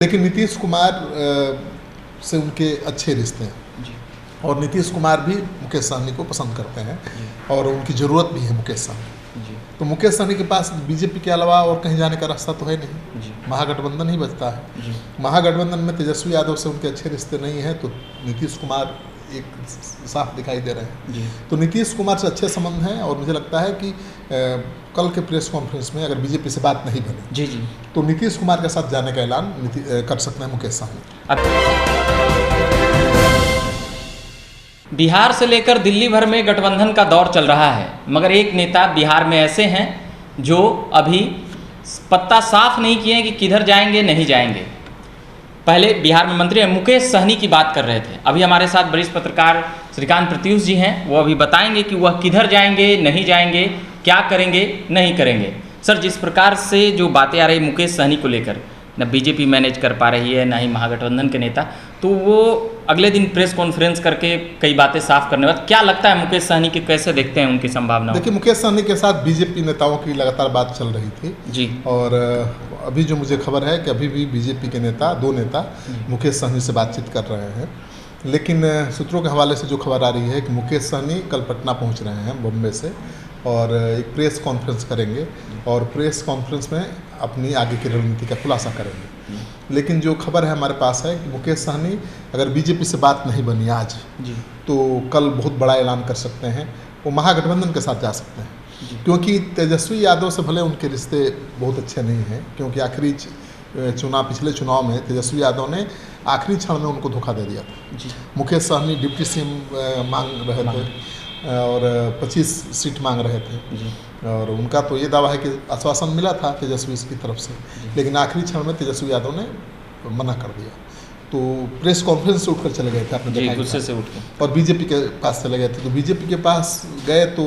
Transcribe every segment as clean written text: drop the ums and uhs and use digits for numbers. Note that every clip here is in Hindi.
लेकिन नीतीश कुमार से उनके अच्छे रिश्ते हैं जी। और नीतीश कुमार भी मुकेश सहनी को पसंद करते हैं और उनकी ज़रूरत भी है मुकेश सहनी। जी। तो मुकेश सहनी के पास बीजेपी के अलावा और कहीं जाने का रास्ता तो है नहीं, जी। महागठबंधन ही बचता है। जी। महागठबंधन में तेजस्वी यादव से उनके अच्छे रिश्ते नहीं हैं, तो नीतीश कुमार एक साफ दिखाई दे रहे हैं। जी। तो नीतीश कुमार से अच्छे संबंध हैं और मुझे लगता है कि कल के प्रेस कॉन्फ्रेंस में अगर बीजेपी से बात नहीं बनी जी। जी। तो नीतीश कुमार के साथ जाने का ऐलान कर सकते हैं मुकेश सहनी। बिहार से लेकर दिल्ली भर में गठबंधन का दौर चल रहा है, मगर एक नेता बिहार में ऐसे हैं जो अभी पत्ता साफ नहीं किए हैं कि किधर जाएंगे नहीं जाएंगे। पहले बिहार में मंत्री मुकेश सहनी की बात कर रहे थे। अभी हमारे साथ वरिष्ठ पत्रकार श्रीकांत प्रत्युष जी हैं, वो अभी बताएंगे कि वह किधर जाएंगे नहीं जाएंगे, क्या करेंगे नहीं करेंगे। सर, जिस प्रकार से जो बातें आ रही मुकेश सहनी को लेकर, न बीजेपी मैनेज कर पा रही है, ना ही महागठबंधन के नेता, तो वो अगले दिन प्रेस कॉन्फ्रेंस करके कई बातें साफ करने बाद क्या लगता है मुकेश सहनी के कैसे देखते हैं उनकी संभावना? देखिए, मुकेश सहनी के साथ बीजेपी नेताओं की लगातार बात चल रही थी जी। और अभी जो मुझे खबर है कि अभी भी बीजेपी के नेता, दो नेता मुकेश सहनी से बातचीत कर रहे हैं। लेकिन सूत्रों के हवाले से जो खबर आ रही है कि मुकेश सहनी कल पटना पहुंच रहे हैं बॉम्बे से और एक प्रेस कॉन्फ्रेंस करेंगे और प्रेस कॉन्फ्रेंस में अपनी आगे की रणनीति का खुलासा करेंगे। लेकिन जो खबर है हमारे पास है कि मुकेश सहनी अगर बीजेपी से बात नहीं बनी आज जी। तो कल बहुत बड़ा ऐलान कर सकते हैं, वो महागठबंधन के साथ जा सकते हैं। क्योंकि तेजस्वी यादव से भले उनके रिश्ते बहुत अच्छे नहीं हैं, क्योंकि आखिरी पिछले चुनाव में तेजस्वी यादव ने आखिरी क्षण में उनको धोखा दे दिया था। जी। मुकेश सहनी डिप्टी सीएम मांग रहे थे और 25 सीट मांग रहे थे जी। और उनका तो ये दावा है कि आश्वासन मिला था तेजस्वी की तरफ से, लेकिन आखिरी क्षण में तेजस्वी यादव ने मना कर दिया। तो प्रेस कॉन्फ्रेंस से उठकर चले गए थे, आपने देखा गुस्से से उठ के, और बीजेपी के पास चले गए थे। तो बीजेपी के पास गए तो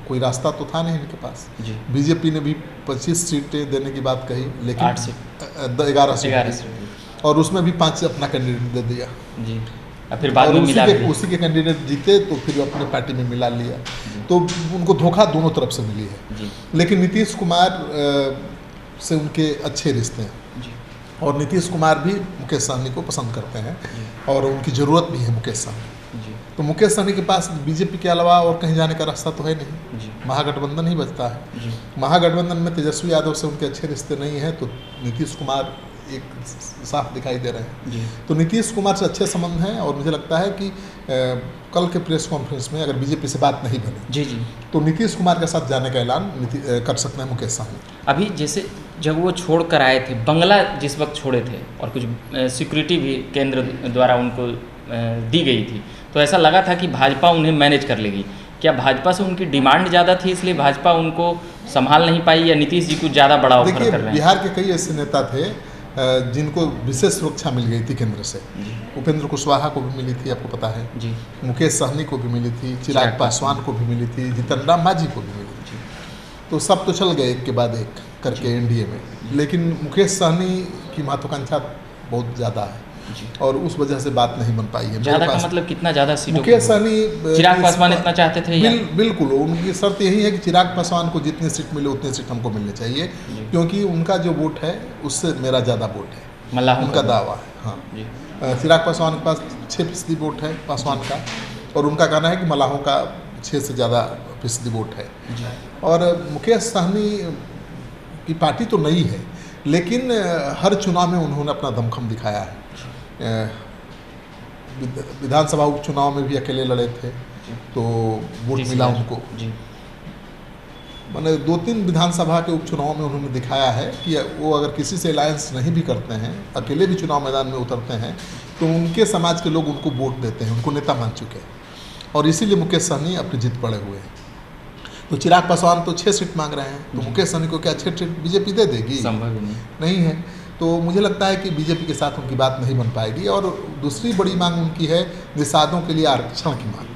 कोई रास्ता तो था नहीं इनके पास। जी। बीजेपी ने भी 25 सीटें देने की बात कही, लेकिन 8 सीट 11 सीट और उसमें भी 5 अपना कैंडिडेट दे दिया। जी। और फिर बाद में उसी के कैंडिडेट जीते तो फिर अपने पार्टी में मिला लिया। तो उनको धोखा दोनों तरफ से मिली है। जी। लेकिन नीतीश कुमार से उनके अच्छे रिश्ते हैं जी। और नीतीश कुमार भी मुकेश सहनी को पसंद करते हैं और उनकी ज़रूरत भी है मुकेश सहनी। जी। तो मुकेश सहनी के पास बीजेपी के अलावा और कहीं जाने का रास्ता तो है नहीं, जी। महागठबंधन ही बचता है। जी। महागठबंधन में तेजस्वी यादव से उनके अच्छे रिश्ते नहीं हैं, तो नीतीश कुमार एक साफ दिखाई दे रहे हैं। जी। तो नीतीश कुमार से अच्छे संबंध हैं और मुझे लगता है कि कल के प्रेस कॉन्फ्रेंस में अगर बीजेपी से बात नहीं बनी जी। जी। तो नीतीश कुमार के साथ जाने का ऐलान कर सकते हैं मुकेश सहनी। अभी जैसे जब वो छोड़ कर आए थे, बंगला जिस वक्त छोड़े थे और कुछ सिक्योरिटी भी केंद्र द्वारा उनको दी गई थी, तो ऐसा लगा था कि भाजपा उन्हें मैनेज कर लेगी। क्या भाजपा से उनकी डिमांड ज़्यादा थी इसलिए भाजपा उनको संभाल नहीं पाई, या नीतीश जी कुछ ज़्यादा बड़ा ऑफर कर रहे हैं? बिहार के कई ऐसे नेता थे जिनको विशेष सुरक्षा मिल गई थी केंद्र से। उपेंद्र कुशवाहा को भी मिली थी, आपको पता है जी। मुकेश सहनी को भी मिली थी, चिराग पासवान को भी मिली थी, जीतन राम मांझी को भी मिली थी। तो सब तो चल गए एक के बाद एक करके एनडीए में, लेकिन मुकेश सहनी की महत्वाकांक्षा बहुत ज़्यादा है और उस वजह से बात नहीं बन पाई है। ज़्यादा का मतलब कितना ज़्यादा सीटों? मुकेश सहनी, चिराग पासवान इतना चाहते थे? बिल्कुल, उनकी शर्त यही है कि चिराग पासवान को जितनी सीट मिले उतनी सीट हमको मिलनी चाहिए, क्योंकि उनका जो वोट है उससे मेरा ज़्यादा वोट है, मल्लाहों उनका दावा है। हाँ जी। चिराग पासवान के पास 6% वोट है पासवान का, और उनका कहना है कि मल्लाहों का 6 से ज़्यादा फीसदी वोट है। और मुकेश सहनी की पार्टी तो नई है, लेकिन हर चुनाव में उन्होंने अपना दमखम दिखाया है। विधानसभा उपचुनाव में भी अकेले लड़े थे तो वोट मिला उनको। मैंने 2-3 विधानसभा के उपचुनाव में उन्होंने दिखाया है कि वो अगर किसी से अलायंस नहीं भी करते हैं, अकेले भी चुनाव मैदान में उतरते हैं, तो उनके समाज के लोग उनको वोट देते हैं, उनको नेता मान चुके हैं, और इसीलिए मुकेश सहनी अपनी जीत पड़े हुए हैं। तो चिराग पासवान तो 6 सीट मांग रहे हैं, तो मुकेश सहनी को क्या 6 सीट बीजेपी दे देगी? संभव नहीं है। तो मुझे लगता है कि बीजेपी के साथ उनकी बात नहीं बन पाएगी। और दूसरी बड़ी मांग उनकी है निषादों के लिए आरक्षण की मांग।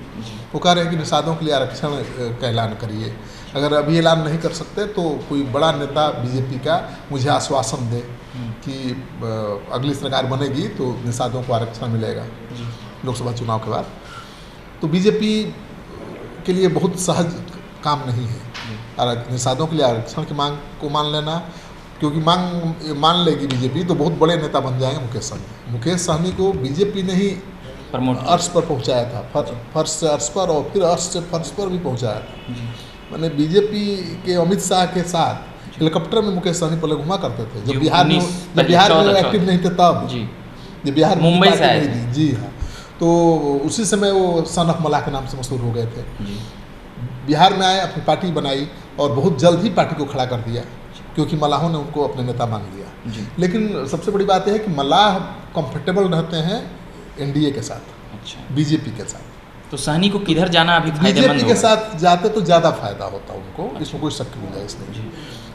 वो कह रहे हैं कि निषादों के लिए आरक्षण का ऐलान करिए। अगर अभी ऐलान नहीं कर सकते तो कोई बड़ा नेता बीजेपी का मुझे आश्वासन दे कि अगली सरकार बनेगी तो निषादों को आरक्षण मिलेगा लोकसभा चुनाव के बाद। तो बीजेपी के लिए बहुत सहज काम नहीं है निषादों के लिए आरक्षण की मांग को मान लेना क्योंकि मान लेगी बीजेपी तो बहुत बड़े नेता बन जाएंगे मुकेश सहनी। मुकेश सहनी को बीजेपी ने ही प्रमोट अर्श पर पहुंचाया था, फर्श से अर्श पर और फिर अर्श से फर्श पर भी पहुंचाया था। मैंने बीजेपी के अमित शाह के साथ हेलीकॉप्टर में मुकेश सहनी पहले घुमा करते थे, जब बिहार में एक्टिव नहीं थे तब, जब बिहार मुंबई से आए थे। जी हाँ, तो उसी समय वो सन ऑफ मलाह के नाम से मशहूर हो गए थे। बिहार में आए, अपनी पार्टी बनाई और बहुत जल्द ही पार्टी को खड़ा कर दिया, क्योंकि मलाहों ने उनको अपने नेता मान लिया। लेकिन सबसे बड़ी बात यह है कि मलाह कंफर्टेबल रहते हैं एनडीए के साथ, बीजेपी के साथ। तो सहनी को किधर जाना अभी फायदेमंद बीजेपी के साथ जाते तो ज़्यादा फायदा होता उनको, इसमें कोई शक की गुंजाइश नहीं।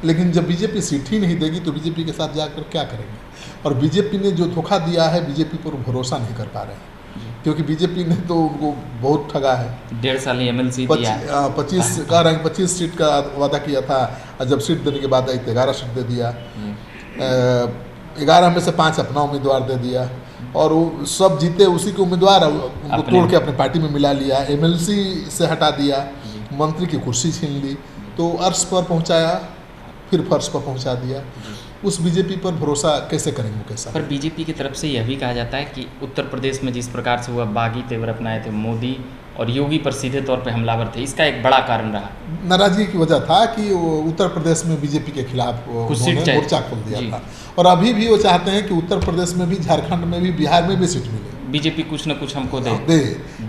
लेकिन जब बीजेपी सीट ही नहीं देगी तो बीजेपी के साथ जाकर क्या करेंगे? और बीजेपी ने जो धोखा दिया है, बीजेपी पर भरोसा नहीं कर पा रहे हैं, क्योंकि बीजेपी ने तो उनको बहुत ठगा है। 1.5 साल एमएलसी दिया, 25 सीट का वादा किया था, और जब सीट देने के बाद आई तो 11 सीट दे दिया, 11 में से 5 अपना उम्मीदवार दे दिया, और वो सब जीते उसी के उम्मीदवार उनको तोड़ के अपनी पार्टी में मिला लिया, एमएलसी से हटा दिया, मंत्री की कुर्सी छीन ली, तो अर्श पर पहुंचाया, फिर फर्श पर पहुंचा दिया। उस बीजेपी पर भरोसा कैसे करेंगे मुकेश साहब? पर बीजेपी की तरफ से यह भी कहा जाता है कि उत्तर प्रदेश में जिस प्रकार से वह बागी तेवर अपनाए थे मोदी और योगी पर सीधे तौर पे हमलावर थे, इसका एक बड़ा कारण रहा। नाराजगी की वजह था कि उत्तर प्रदेश में बीजेपी के खिलाफ उन्होंने मोर्चा खोल दिया था, और अभी भी वो चाहते हैं कि उत्तर प्रदेश में भी, झारखंड में भी, बिहार में भी सीट मिले, बीजेपी कुछ न कुछ हमको दे।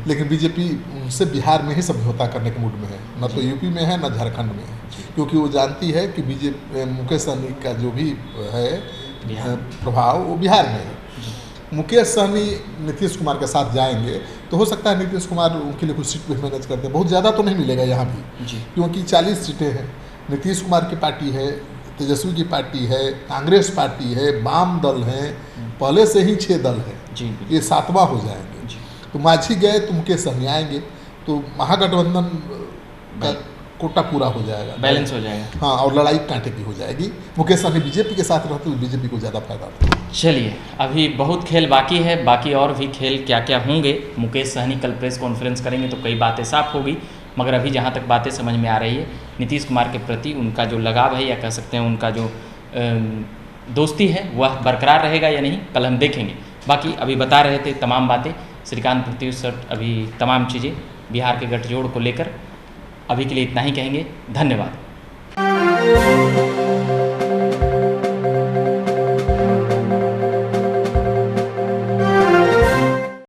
लेकिन बीजेपी उनसे बिहार में ही समझौता करने के मूड में है, न तो यूपी में है न झारखंड में है, क्योंकि वो जानती है कि बीजेपी मुकेश सहनी का जो भी है प्रभाव वो बिहार में है। मुकेश सहनी नीतीश कुमार के साथ जाएंगे तो हो सकता है नीतीश कुमार उनके लिए कुछ सीट भी मैनेज करते हैं, बहुत ज़्यादा तो नहीं मिलेगा यहाँ भी, क्योंकि 40 सीटें हैं। नीतीश कुमार की पार्टी है, तेजस्वी की पार्टी है, कांग्रेस पार्टी है, वाम दल हैं, पहले से ही 6 दल हैं, ये 7वां हो जाएंगे। तो मांझी गए तो मुकेश सहनी आएंगे, तो महागठबंधन का कोटा पूरा हो जाएगा, बैलेंस हो जाएगा। हाँ, और लड़ाई कांटे की हो जाएगी। मुकेश सहनी बीजेपी के साथ रहते तो बीजेपी को ज़्यादा फायदा होता। चलिए, अभी बहुत खेल बाकी है, बाकी और भी खेल क्या क्या होंगे। मुकेश सहनी कल प्रेस कॉन्फ्रेंस करेंगे तो कई बातें साफ होगी, मगर अभी जहाँ तक बातें समझ में आ रही है, नीतीश कुमार के प्रति उनका जो लगाव है, या कह सकते हैं उनका जो दोस्ती है, वह बरकरार रहेगा या नहीं, कल हम देखेंगे। बाकी अभी बता रहे थे तमाम बातें श्रीकांत प्रत्युष सर, अभी तमाम चीज़ें बिहार के गठजोड़ को लेकर। अभी के लिए इतना ही कहेंगे, धन्यवाद।